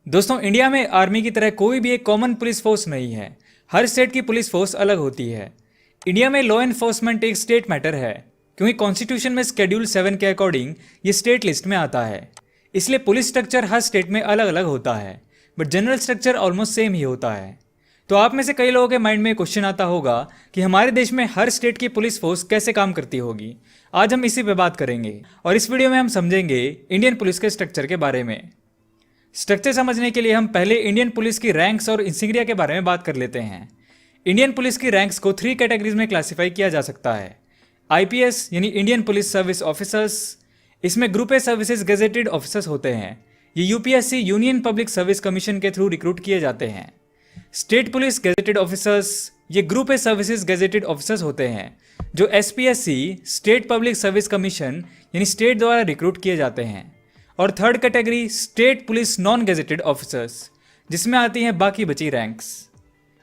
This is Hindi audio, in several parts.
दोस्तों, इंडिया में आर्मी की तरह कोई भी एक कॉमन पुलिस फोर्स नहीं है। हर स्टेट की पुलिस फोर्स अलग होती है। इंडिया में लॉ एनफोर्समेंट एक स्टेट मैटर है, क्योंकि कॉन्स्टिट्यूशन में शेड्यूल 7 के अकॉर्डिंग ये स्टेट लिस्ट में आता है। इसलिए पुलिस स्ट्रक्चर हर स्टेट में अलग अलग होता है, but general structure almost same ही होता है। तो आप में से कई लोगों के माइंड में क्वेश्चन आता होगा कि हमारे देश में हर स्टेट की पुलिस फोर्स कैसे काम करती होगी। आज हम इसी पे बात करेंगे और इस वीडियो में हम समझेंगे इंडियन पुलिस के स्ट्रक्चर के बारे में। स्ट्रक्चर समझने के लिए हम पहले इंडियन पुलिस की रैंक्स और इंसिग्निया के बारे में बात कर लेते हैं। इंडियन पुलिस की रैंक्स को 3 कैटेगरीज में क्लासिफाई किया जा सकता है। आईपीएस यानी इंडियन पुलिस सर्विस ऑफिसर्स, इसमें group A services gazetted officers होते हैं। ये UPSC union public service commission के थ्रू रिक्रूट किए जाते हैं। स्टेट पुलिस गेजेटेड ऑफिसर्स, ये group A services gazetted officers होते हैं जो SPSC state public service commission यानी स्टेट द्वारा रिक्रूट किए जाते हैं। और third category state police non gazetted officers, जिसमें आती हैं बाकी बची रैंक्स।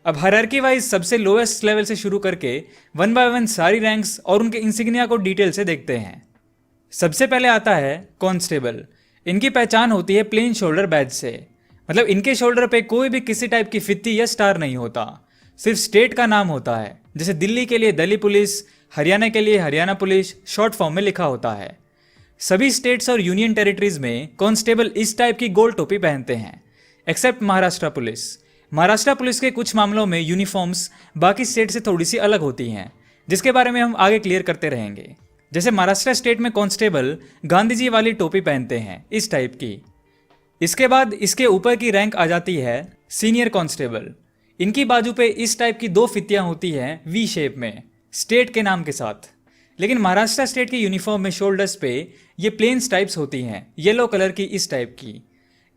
अब हायरार्की वाइज सबसे लोएस्ट लेवल से शुरू करके 1 बाय 1 सारी रैंक्स और उनके इंसिग्निया को डिटेल से देखते हैं। सबसे पहले आता है कांस्टेबल। इनकी पहचान होती है प्लेन शोल्डर बैज से, मतलब इनके शोल्डर पे कोई भी किसी टाइप की फित्ती या स्टार नहीं होता, सिर्फ स्टेट का नाम होता है। जैसे दिल्ली के लिए दिल्ली पुलिस, हरियाणा के लिए हरियाणा पुलिस शॉर्ट फॉर्म में लिखा होता है। सभी स्टेट्स और यूनियन टेरिटरीज में कांस्टेबल इस टाइप की गोल टोपी पहनते हैं, except Maharashtra police. Maharashtra police के कुछ मामलों में यूनिफॉर्म्स बाकी स्टेट से थोड़ी सी अलग होती हैं, जिसके बारे में हम आगे क्लियर करते रहेंगे। जैसे महाराष्ट्र स्टेट में कांस्टेबल गांधी जी वाली टोपी पहनते हैं, इस टाइप की। इसके बाद इसके ऊपर की रैंक आ जाती है सीनियर कांस्टेबल। इनकी बाजू पे इस टाइप की 2 फित्तियां होती हैं वी शेप में, स्टेट के नाम के साथ। लेकिन महाराष्ट्र स्टेट की यूनिफॉर्म में शोल्डर्स पे ये प्लेन स्ट्राइप्स होती हैं, येलो कलर की इस टाइप की।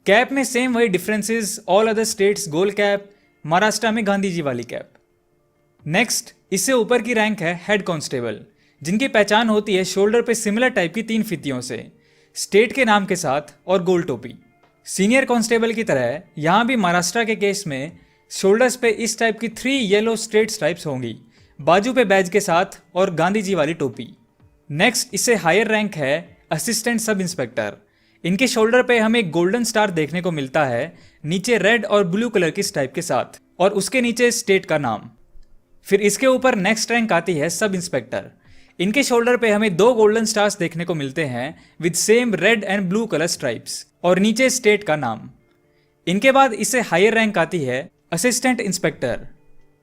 कैप में सेम वही डिफरेंसेस, ऑल अदर स्टेट्स गोल कैप, महाराष्ट्र में गांधी जी वाली कैप। नेक्स्ट इससे ऊपर की रैंक है हेड कांस्टेबल, जिनकी पहचान होती है शोल्डर पे सिमिलर टाइप की 3 फित्तियों से, स्टेट के नाम के साथ और गोल टोपी। सीनियर कांस्टेबल की तरह यहाँ भी महाराष्ट्र के केस में शोल्डर्स पे इस टाइप की 3 येलो स्ट्रेट स्ट्राइप्स होंगी, बाजू पे बैज के साथ और गांधी जी वाली टोपी। नेक्स्ट इससे हायर रैंक है असिस्टेंट सब इंस्पेक्टर। इनके शोल्डर पे हमें एक गोल्डन स्टार देखने को मिलता है, नीचे रेड और ब्लू कलर की स्ट्राइप के साथ, और उसके नीचे स्टेट का नाम। फिर इसके ऊपर नेक्स्ट रैंक आती है सब इंस्पेक्टर। इनके शोल्डर पे हमें 2 गोल्डन स्टार्स देखने को मिलते हैं with same red and blue colour stripes, और नीचे स्टेट का नाम। इनके बाद इससे हायर रैंक आती है असिस्टेंट इंस्पेक्टर।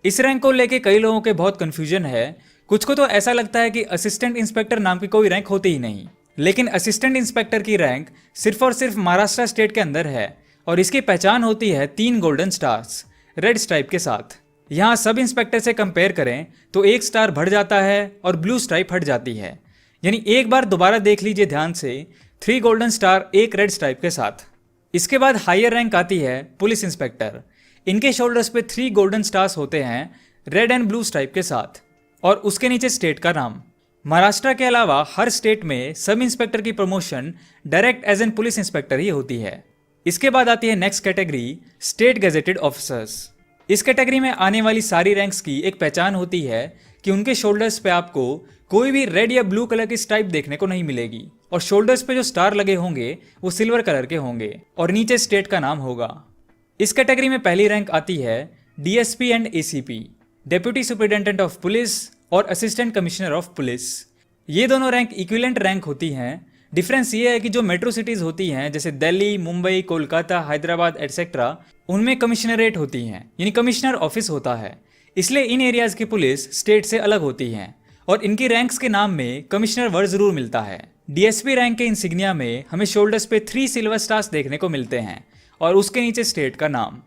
इस रैंक को लेके कई लोगों के बहुत कंफ्यूजन है। कुछ को तो ऐसा लगता है कि असिस्टेंट इंस्पेक्टर नाम की कोई रैंक होती ही नहीं, लेकिन असिस्टेंट इंस्पेक्टर की रैंक सिर्फ और सिर्फ महाराष्ट्र स्टेट के अंदर है, और इसकी पहचान होती है 3 गोल्डन स्टार्स रेड स्ट्राइप के साथ। यहाँ सब इंस्पेक्टर से कंपेयर करें तो 1 स्टार बढ़ जाता है और ब्लू स्ट्राइप हट जाती है, यानी एक बार दोबारा देख लीजिए ध्यान से, 3 गोल्डन स्टार 1 रेड स्ट्राइप के साथ। इसके बाद हायर रैंक आती है पुलिस इंस्पेक्टर। इनके शोल्डर्स पे 3 गोल्डन स्टार्स होते हैं रेड एंड ब्लू स्ट्राइप के साथ, और उसके नीचे स्टेट का नाम। महाराष्ट्र के अलावा हर स्टेट में सब इंस्पेक्टर की promotion direct as an police inspector ही होती है। इसके बाद आती है next category state gazetted officers. इस कैटेगरी में आने वाली सारी रैंक्स की एक पहचान होती है कि उनके शोल्डर्स पे आपको कोई भी रेड या ब्लू कलर की स्ट्राइप देखने को नहीं मिलेगी, और शोल्डर्स पे जो स्टार लगे होंगे वो सिल्वर कलर के होंगे, और नीचे स्टेट का नाम होगा। इस कैटेगरी में पहली रैंक आती है DSP and ACP, deputy superintendent of police और असिस्टेंट कमिश्नर ऑफ पुलिस। ये दोनों रैंक इक्विवेलेंट रैंक होती हैं। डिफरेंस ये है कि जो मेट्रो सिटीज होती हैं जैसे दिल्ली, मुंबई, कोलकाता, हैदराबाद एटसेट्रा, उनमें कमिश्नरेट होती हैं, यानी कमिश्नर ऑफिस होता है। इसलिए इन एरियाज की पुलिस स्टेट से अलग होती हैं, और इनकी रैंक्स के नाम में कमिश्नर वर्ड जरूर मिलता है। डीएसपी रैंक के इंसिग्निया में हमें शोल्डर्स पे 3 सिल्वर स्टार्स देखने को मिलते हैं, और उसके नीचे स्टेट का नाम।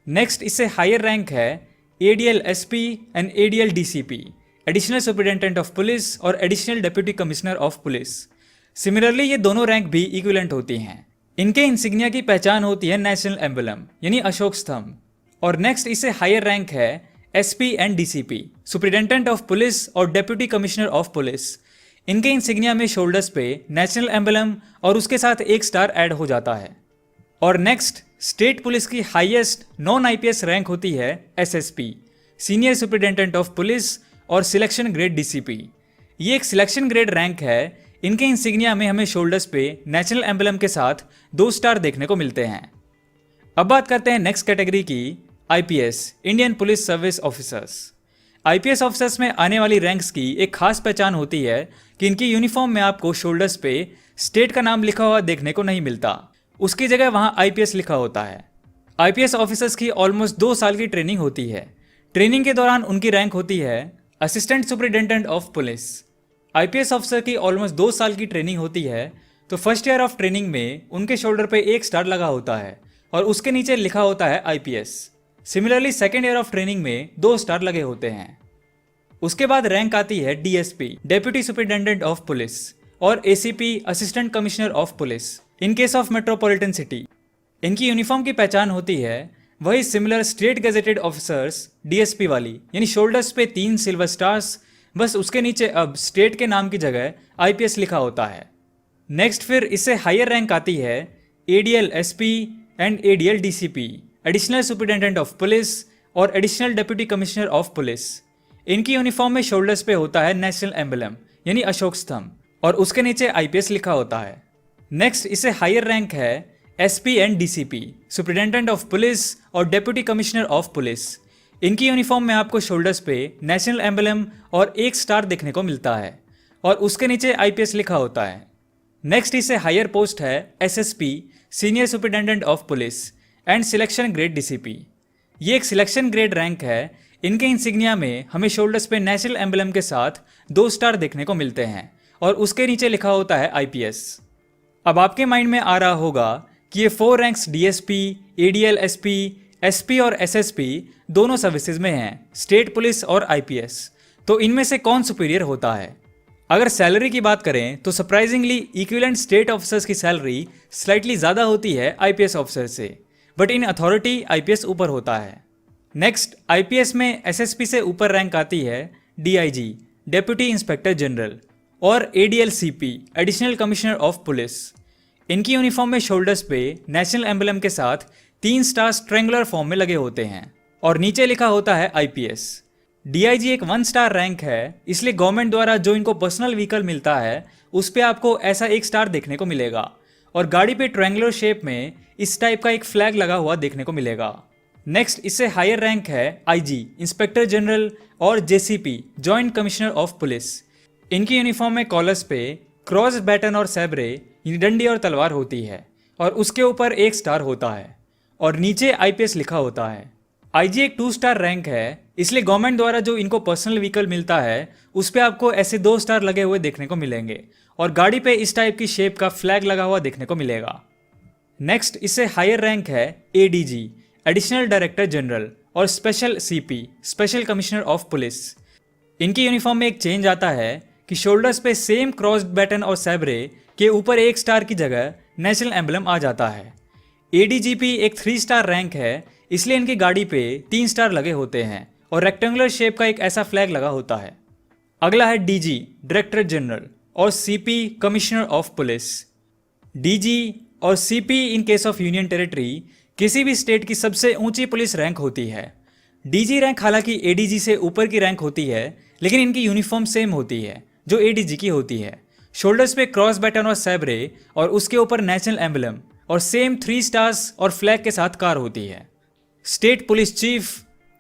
नेक्स्ट इससे हायर रैंक है ADL SP and ADL DCP, additional superintendent of police और additional deputy commissioner of police. Similarly ये दोनों रैंक भी इक्विवेलेंट होती हैं। इनके इंसिग्निया की पहचान होती है नेशनल एम्बलम यानी अशोक स्तंभ। और नेक्स्ट इससे हायर रैंक है SP and DCP, superintendent of police और डेप्यूटी कमिश्नर ऑफ पुलिस। इनके इंसिग्निया में शोल्डर्स पे नेशनल एम्बलम और उसके साथ 1 स्टार ऐड हो जाता है। और नेक्स्ट स्टेट पुलिस की हाईएस्ट नॉन आईपीएस रैंक होती है SSP, senior superintendent of police और सिलेक्शन ग्रेड डीसीपी। ये एक सिलेक्शन ग्रेड रैंक है। इनके इंसिग्निया में हमें शोल्डर्स पे नेशनल एम्बलम के साथ 2 स्टार देखने को मिलते हैं। अब बात करते हैं नेक्स्ट कैटेगरी की, IPS, Indian police service officers. IPS officers में आने वाली रैंक्स की एक खास पहचान होती है कि इनकी यूनिफॉर्म में आपको शोल्डर्स पे स्टेट का नाम लिखा हुआ देखने को नहीं मिलता, उसकी जगह वहां आईपीएस लिखा होता है। आईपीएस ऑफिसर्स की ऑलमोस्ट 2 साल की ट्रेनिंग होती है। ट्रेनिंग के दौरान उनकी रैंक होती है assistant superintendent of police. IPS officer की ऑलमोस्ट 2 साल की ट्रेनिंग होती है, तो फर्स्ट ईयर ऑफ ट्रेनिंग में उनके शोल्डर पे 1 स्टार लगा होता है और उसके नीचे लिखा होता है IPS. Similarly second year of training में 2 स्टार लगे होते हैं। उसके बाद रैंक आती है DSP, deputy superintendent of police, और ACP, assistant commissioner of police in case of metropolitan city. इनकी यूनिफॉर्म की पहचान होती है वही similar state gazetted officers DSP वाली, यानी शोल्डर्स पे 3 सिल्वर स्टार्स, बस उसके नीचे अब स्टेट के नाम की जगह आईपीएस लिखा होता है। नेक्स्ट फिर इससे हायर रैंक आती है ADL SP and ADL DCP, additional superintendent of police और additional deputy commissioner of police. इनकी यूनिफॉर्म में शोल्डर्स पे होता है नेशनल एम्बलम यानी अशोक स्तंभ, और उसके नीचे आईपीएस लिखा होता है। नेक्स्ट इससे हायर रैंक है SP and DCP, superintendent of police और डेप्यूटी कमिश्नर ऑफ पुलिस। इनकी यूनिफॉर्म में आपको शोल्डर्स पे नेशनल एम्बलम और 1 स्टार देखने को मिलता है और उसके नीचे आईपीएस लिखा होता है। नेक्स्ट इससे हायर पोस्ट है SSP, senior superintendent of police and selection grade DCP. ये एक सिलेक्शन ग्रेड रैंक है। इनके इंसिग्निया में हमें शोल्डर्स पे नेशनल एम्बलम के साथ 2 स्टार देखने को मिलते हैं और उसके नीचे लिखा होता है आईपीएस। अब आपके माइंड में आ रहा होगा कि ये 4 ranks DSP, ADL SP, SP और एसएसपी दोनों सर्विसेज में हैं, स्टेट पुलिस और आईपीएस, तो इनमें से कौन सुपीरियर होता है? अगर सैलरी की बात करें तो सरप्राइजिंगली इक्विवेलेंट स्टेट ऑफिसर्स की सैलरी स्लाइटली ज़्यादा होती है आईपीएस ऑफिसर से, बट इन अथॉरिटी आईपीएस ऊपर होता है। नेक्स्ट आईपीएस में एसएसपी से ऊपर रैंक आती है डीआईजी, डेप्यूटी इंस्पेक्टर जनरल, और एडीएलसीपी, एडिशनल कमिश्नर ऑफ पुलिस। इनकी यूनिफॉर्म में शोल्डर्स पे नेशनल एम्बलम के साथ 3 स्टार्स ट्रायंगुलर फॉर्म में लगे होते हैं और नीचे लिखा होता है आईपीएस। डीआईजी एक 1 स्टार रैंक है, इसलिए गवर्नमेंट द्वारा जो इनको पर्सनल व्हीकल मिलता है उस पे आपको ऐसा 1 स्टार देखने को मिलेगा और गाड़ी पे ट्रायंगुलर शेप में इस टाइप का एक फ्लैग लगा हुआ देखने को मिलेगा। नेक्स्ट इससे हायर रैंक है आईजी, इंस्पेक्टर जनरल और JCP, joint commissioner of police. इनकी यूनिफॉर्म में कॉलर्स पे क्रॉस बैटन और सैबरे यानी डंडी और तलवार होती है और उसके ऊपर 1 स्टार होता है और नीचे आईपीएस लिखा होता है। आईजी एक 2 स्टार रैंक है, इसलिए गवर्नमेंट द्वारा जो इनको पर्सनल व्हीकल मिलता है उस पे आपको ऐसे 2 स्टार लगे हुए देखने को मिलेंगे और गाड़ी पे इस टाइप की शेप का फ्लैग लगा हुआ देखने को मिलेगा। नेक्स्ट इससे हायर रैंक है एडीजी, एडिशनल डायरेक्टर जनरल और special CP, special commissioner of police. इनकी यूनिफॉर्म में एक चेंज आता है कि शोल्डर्स पे सेम क्रॉस बैटन और सैबरे के ऊपर 1 स्टार की जगह नेशनल एम्बलम आ जाता है। एडीजीपी एक 3 स्टार रैंक है, इसलिए इनकी गाड़ी पे 3 स्टार लगे होते हैं और रेक्टेंगुलर शेप का एक ऐसा फ्लैग लगा होता है। अगला है डीजी, डायरेक्टर जनरल, और CP, commissioner of police. DG और CP in case of union territory किसी भी स्टेट की सबसे ऊंची पुलिस रैंक होती है। डीजी रैंक हालांकि एडीजी से ऊपर की रैंक होती है, लेकिन इनकी यूनिफॉर्म सेम होती है जो एडीजी की होती है। शोल्डर्स पे क्रॉस बैटन और सैबरे और उसके ऊपर नेशनल एम्बलम और सेम 3 स्टार्स और फ्लैग के साथ कार होती है। स्टेट पुलिस चीफ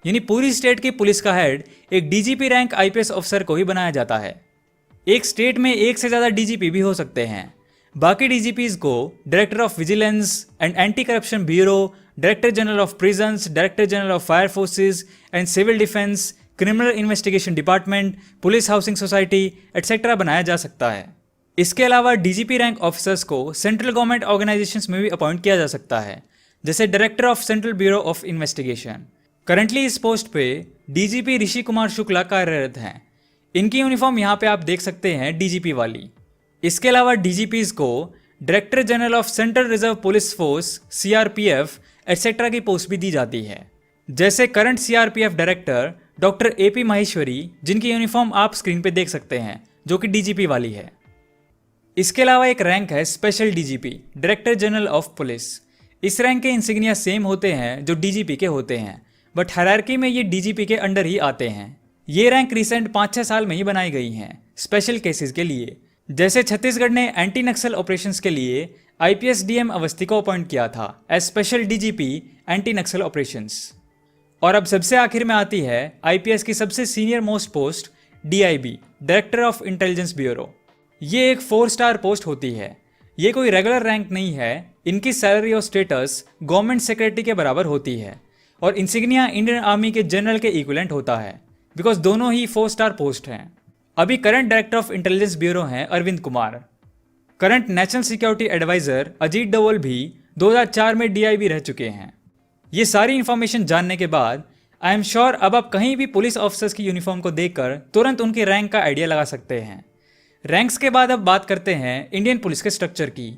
यानी पूरी स्टेट की पुलिस का हेड एक डीजीपी रैंक आईपीएस ऑफिसर को ही बनाया जाता है। एक स्टेट में 1 से ज़्यादा डीजीपी भी हो सकते हैं। बाकी डीजीपीज को director of vigilance and anti corruption bureau, director general of prisons, director general of fire forces and civil defence, criminal investigation department, police housing society etcetera बनाया जा सकता है। इसके अलावा डीजीपी रैंक ऑफिसर्स को सेंट्रल गवर्नमेंट ऑर्गेनाइजेशंस में भी अपॉइंट किया जा सकता है, जैसे director of central bureau of investigation. Currently इस पोस्ट पे डीजीपी ऋषि कुमार शुक्ला कार्यरत हैं। इनकी यूनिफॉर्म यहाँ पे आप देख सकते हैं डीजीपी वाली। इसके अलावा डीजीपीज को director general of central reserve police force, CRPF etcetera की पोस्ट भी दी जाती है, जैसे current CRPF director doctor AP Maheshwari, जिनकी यूनिफॉर्म आप स्क्रीन पे देख सकते हैं, जो कि डीजीपी वाली है। इसके अलावा एक रैंक है special DGP, director general of police. इस रैंक के इंसिग्निया सेम होते हैं जो डीजीपी के होते हैं, बट हायरार्की में ये डीजीपी के अंडर ही आते हैं। ये रैंक रिसेंट 5-6 साल में ही बनाई गई हैं स्पेशल केसेस के लिए। जैसे छत्तीसगढ़ ने एंटी नक्सल ऑपरेशंस के लिए आईपीएस डीएम अवस्थी को अपॉइंट किया था एज स्पेशल डीजीपी एंटी नक्सल ऑपरेशंस। और अब सबसे आखिर में आती है आईपीएस की सबसे senior most post, DIB, director of intelligence bureau. ये एक 4 स्टार पोस्ट होती है। ये कोई रेगुलर रैंक नहीं है। इनकी सैलरी और स्टेटस गवर्नमेंट सेक्रेटरी के बराबर होती है और इंसिग्निया इंडियन आर्मी के जनरल के इक्विवेलेंट होता है, बिकॉज दोनों ही 4 स्टार पोस्ट हैं। अभी current director of intelligence bureau हैं Arvind Kumar. Current national security adviser Ajit Doval भी 2004 में डीआईबी रह चुके हैं। ये सारी इंफॉर्मेशन जानने के बाद आई एम श्योर अब आप कहीं भी पुलिस ऑफिसर्स की यूनिफॉर्म को देखकर तुरंत उनके रैंक का आइडिया लगा सकते हैं। रैंक्स के बाद अब बात करते हैं इंडियन पुलिस के स्ट्रक्चर की।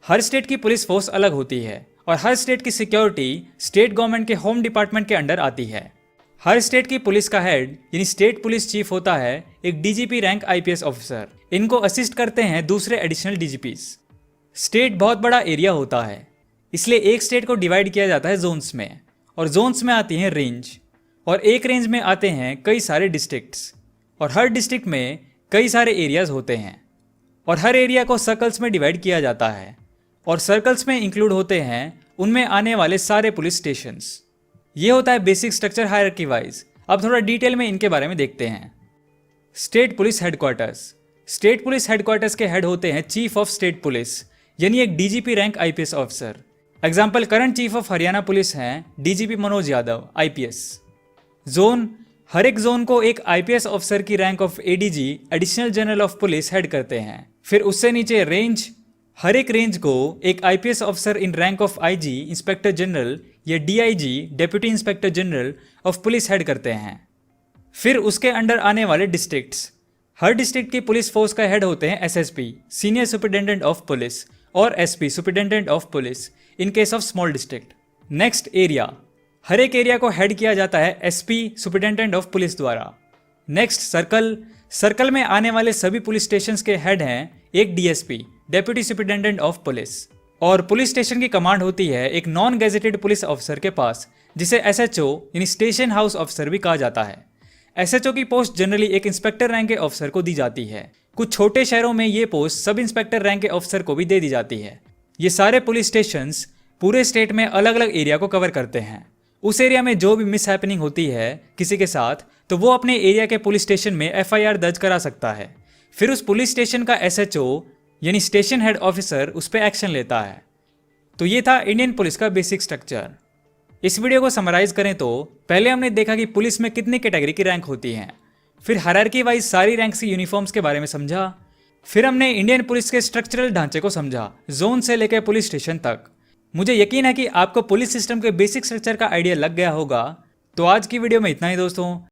हर स्टेट की पुलिस फोर्स अलग होती है और हर स्टेट की सिक्योरिटी स्टेट गवर्नमेंट के होम डिपार्टमेंट के अंडर आती है। हर स्टेट की पुलिस का हेड यानी स्टेट पुलिस चीफ होता है एक डीजीपी रैंक आईपीएस ऑफिसर। इनको असिस्ट करते हैं दूसरे एडिशनल डीजीपीज। स्टेट बहुत बड़ा एरिया होता है, इसलिए एक स्टेट को डिवाइड किया जाता है जोन्स में, और जोन्स में आती हैं रेंज, और एक रेंज में आते हैं कई सारे डिस्ट्रिक्ट्स, और हर डिस्ट्रिक्ट में कई सारे एरियाज होते हैं, और हर एरिया को सर्कल्स में डिवाइड किया जाता है, और सर्कल्स में इंक्लूड होते हैं उनमें आने वाले सारे पुलिस स्टेशंस। ये होता है बेसिक स्ट्रक्चर हायरार्की वाइज। अब थोड़ा डिटेल में इनके बारे में देखते हैं। State police headquarters. State police headquarters के हेड होते हैं चीफ ऑफ स्टेट पुलिस, यानी एक DGP rank IPS officer. Example current chief of Haryana police हैं DGP Manoj Yadav IPS. Zone, हर एक जोन को एक आईपीएस ऑफिसर की rank of ADG additional general of police head करते हैं। फिर उससे नीचे रेंज, हर एक रेंज को एक IPS officer in rank of IG inspector general या DIG deputy inspector general of police head करते हैं। फिर उसके अंडर आने वाले डिस्ट्रिक्ट्स, हर डिस्ट्रिक्ट की पुलिस फोर्स का हेड होते हैं SSP senior superintendent of police और SP superintendent of police in case of small district. Next area, हर एक एरिया को हेड किया जाता है एसपी सुपरिटेंडेंट ऑफ पुलिस द्वारा। नेक्स्ट सर्कल, सर्कल में आने वाले सभी पुलिस स्टेशंस के हेड हैं एक DSP deputy superintendent of police, और पुलिस स्टेशन की कमांड होती है एक नॉन गेजेटेड पुलिस ऑफिसर के पास, जिसे एसएचओ यानी स्टेशन हाउस ऑफिसर भी कहा जाता है। एसएचओ की पोस्ट जनरली एक इंस्पेक्टर रैंक के ऑफिसर को दी जाती है। कुछ छोटे शहरों में ये पोस्ट सब इंस्पेक्टर रैंक के ऑफिसर को भी दे दी जाती है। ये सारे पुलिस स्टेशंस पूरे स्टेट में अलग अलग एरिया को कवर करते हैं। उस एरिया में जो भी मिस हैपनिंग होती है किसी के साथ, तो वो अपने एरिया के पुलिस स्टेशन में एफआईआर दर्ज करा सकता है। फिर उस पुलिस स्टेशन का एसएचओ यानी स्टेशन हेड ऑफिसर उस पर एक्शन लेता है। तो ये था इंडियन पुलिस का बेसिक स्ट्रक्चर। इस वीडियो को समराइज करें तो पहले हमने देखा कि पुलिस में कितनी कैटेगरी की रैंक होती हैं, फिर हायरार्की वाइज सारी रैंक्स की यूनिफॉर्म्स के बारे में समझा, फिर हमने इंडियन पुलिस के स्ट्रक्चरल ढांचे को समझा जोन से लेकर पुलिस स्टेशन तक। मुझे यकीन है कि आपको पुलिस सिस्टम के बेसिक स्ट्रक्चर का आइडिया लग गया होगा। तो आज की वीडियो में इतना ही दोस्तों।